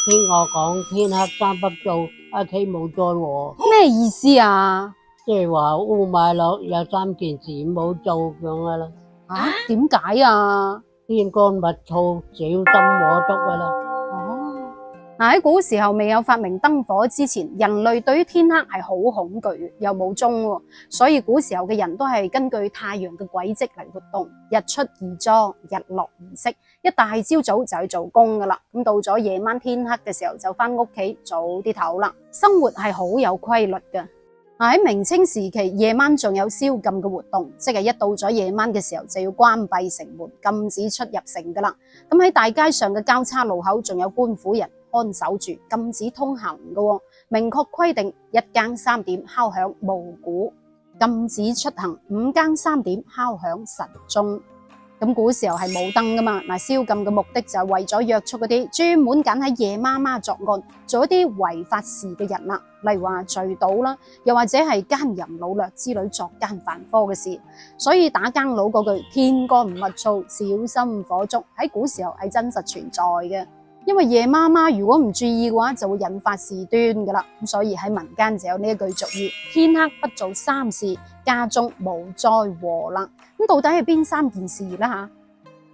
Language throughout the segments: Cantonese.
聽我講天黑三不做，屋企冇災禍，咩意思啊？即係話烏買落有3件事冇做咁樣啦。啊？點解啊？天乾物燥，小心火燭噶啦。哦，嗱，喺古時候未有發明燈火之前，人類對於天黑係好恐懼嘅，又冇鐘喎，所以古時候嘅人都係根據太陽嘅軌跡嚟活動，日出而作，日落而息，一大朝早就去做工噶啦。咁到咗夜晚天黑嘅時候就翻屋企早啲唞啦，生活係好有規律嘅。喺明清時期，夜晚仲有宵禁嘅活動，即係一到咗夜晚嘅時候就要關閉城門，禁止出入城噶啦。咁喺大街上嘅交叉路口，仲有官府人看守住，禁止通行嘅，明確規定1更3點敲響暮鼓，禁止出行5更3點敲響晨鐘。咁古時候係冇燈噶嘛，嗱，宵禁嘅目的就係為咗約束嗰啲專門揀喺夜媽媽作案，做一啲違法事嘅人啦，例如話醉賭啦，又或者係奸淫擄掠之類作奸犯科嘅事。所以打更佬嗰句天乾物燥，小心火燭喺古時候係真實存在嘅。因為夜媽媽如果唔注意嘅話，就會引發事端噶啦。咁所以喺民間就有呢一句俗語：天黑不做3事，家中無災禍啦。咁到底係邊3件事咧吓？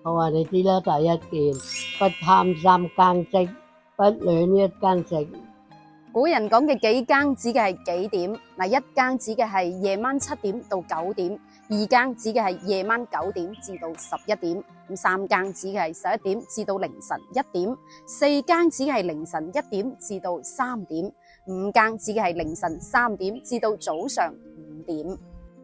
我話你知啦，第一件不貪3更職，不戀1更食。古人講嘅幾更指嘅係幾點？嗱，1更指嘅係夜晚7點到9點，2更指嘅係夜晚9點至到11點，咁3更指嘅係11點至到凌晨1點，4更指嘅係凌晨1點至到3點，5更指嘅係凌晨3點至到早上5點。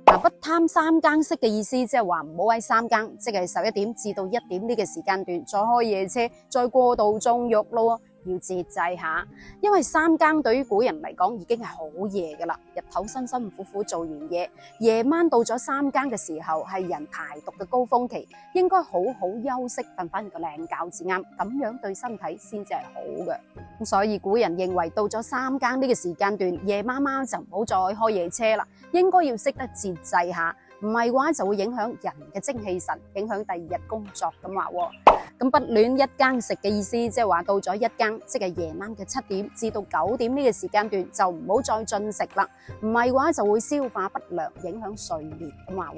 不貪3更式嘅意思，即係話唔好喺3更，即係11點至到1點呢個時間段再開夜車，再過度縱慾咯。要節制下，因為3更對於古人嚟講已經係好夜噶啦，日頭辛辛苦苦做完嘢，夜晚到咗3更嘅時候係人排毒嘅高峰期，應該好好休息，瞓翻個靚覺至啱，咁樣對身體先至係好嘅。咁所以古人認為到咗3更呢個時間段，夜媽媽就唔好再開夜車啦，應該要識得節制下，唔係嘅話就會影響人嘅精氣神，影響第2日工作咁話。咁不戀1更食嘅意思，即係話到咗1更，即係夜晚嘅7點至到9點呢個時間段，就唔好再進食啦。唔係嘅話就會消化不良，影響睡眠咁話。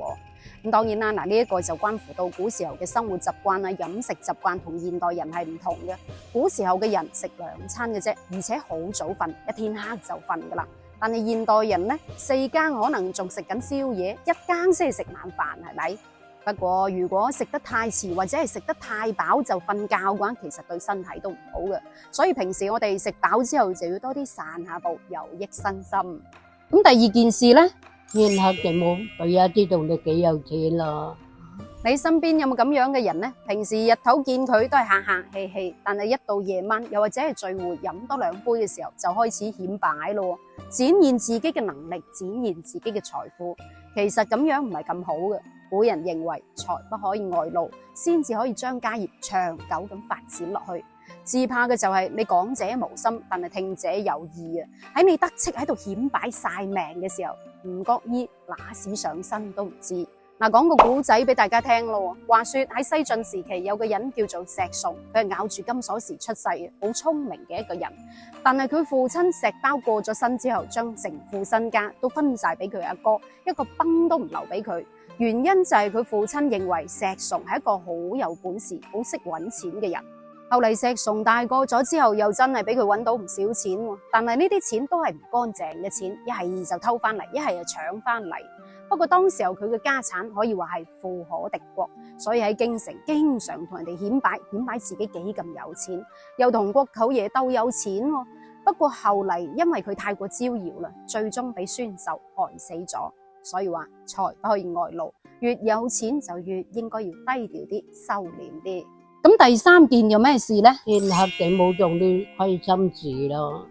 咁當然啦，嗱呢一個就關乎到古時候嘅生活習慣啊，飲食習慣同現代人係唔同嘅。古時候嘅人食2餐嘅啫，而且好早瞓，一天黑就瞓噶啦。但係現代人呢，4更可能仲食緊宵夜，1更先係食晚飯，係咪？不過如果食得太遲或者係食得太飽就瞓覺嘅話，其實對身體都唔好嘅。所以平時我哋食飽之後就要多啲散下步，有益身心。咁第2件事呢，天黑就冇，佢而家知道你幾有錢咯。你身邊有冇咁樣嘅人呢？平時日頭見佢都係客客氣氣，但係一到夜晚又或者係聚會飲多2杯嘅時候，就開始顯擺咯，展現自己嘅能力，展現自己嘅財富。其實咁樣唔係咁好嘅。古人認為財不可以外露，先至可以將家業長久咁發展落去。至怕嘅就係你講者無心，但係聽者有意啊！喺你得戚喺度顯擺晒命嘅時候，唔覺意揦屎上身都唔知。嗱，講個古仔俾大家聽咯。話說喺西晉時期有個人叫做石崇，佢係咬住金鎖匙出世嘅，好聰明嘅一個人。但係佢父親石苞過咗身之後，將成副身家都分晒俾佢阿哥，一個崩都唔留俾佢。原因就係佢父親認為石崇係一個好有本事、好識揾錢嘅人。後嚟石崇大個咗之後，又真係俾佢揾到唔少錢喎。但係呢啲錢都係唔乾淨嘅錢，一係就偷翻嚟，一係就搶翻嚟。不過當時候佢嘅家產可以話係富可敵國，所以喺京城經常同人哋顯擺自己幾咁有錢，又同國舅爺鬥有錢喎。不過後嚟因為佢太過招搖啦，最終俾孫秀害死咗。所以話財不可以外露，越有錢就越應該要低調啲、收斂啲。咁第3件有咩事呢？天黑就冇做啲虧心事咯。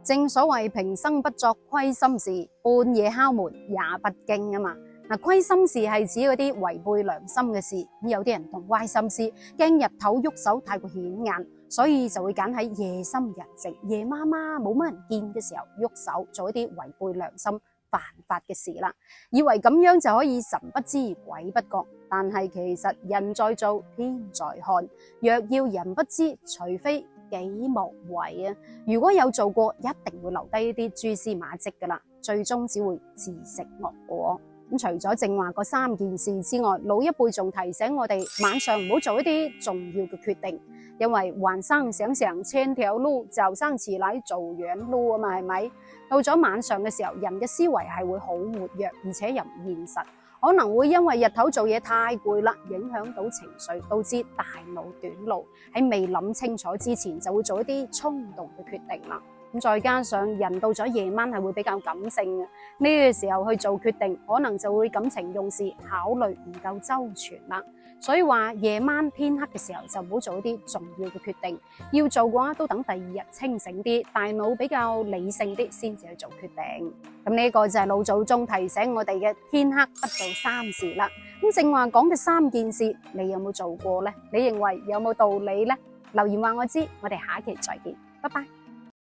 正所謂平生不作虧心事，半夜敲門也不驚啊嘛。嗱，虧心事係指嗰啲違背良心嘅事。咁有啲人動歪心思，驚日頭喐手太過顯眼，所以就會揀喺夜深人靜、夜媽媽冇乜人見嘅時候喐手做一啲違背良心犯法嘅事啦，以為咁樣就可以神不知鬼不覺，但係其實人在做天在看，若要人不知，除非幾莫謂啊！如果有做過，一定會留低一啲蛛絲馬跡噶啦，最終只會自食惡果。咁除咗正話嗰3件事之外，老一輩仲提醒我哋晚上唔好做一啲重要嘅決定，因為晚上想想千條路，早上起來走遠路啊嘛，係咪？到咗晚上嘅時候，人嘅思維係會好活躍，而且又唔現實，可能會因為日頭做嘢太攰啦，影響到情緒，導致大腦短路，喺未諗清楚之前就會做一啲衝動嘅決定啦。咁再加上人到咗夜晚係會比較感性嘅，呢個時候去做決定，可能就會感情用事，考慮唔夠周全啦。所以話夜晚天黑嘅時候就唔好做一啲重要嘅決定，要做嘅話都等第二日清醒啲，大腦比較理性啲先至去做決定。咁呢個就係老祖宗提醒我哋嘅天黑不做三事啦。咁正話講嘅3件事，你有冇做過呢？你認為有冇道理呢？留言話我知，我哋下一期再見，拜拜。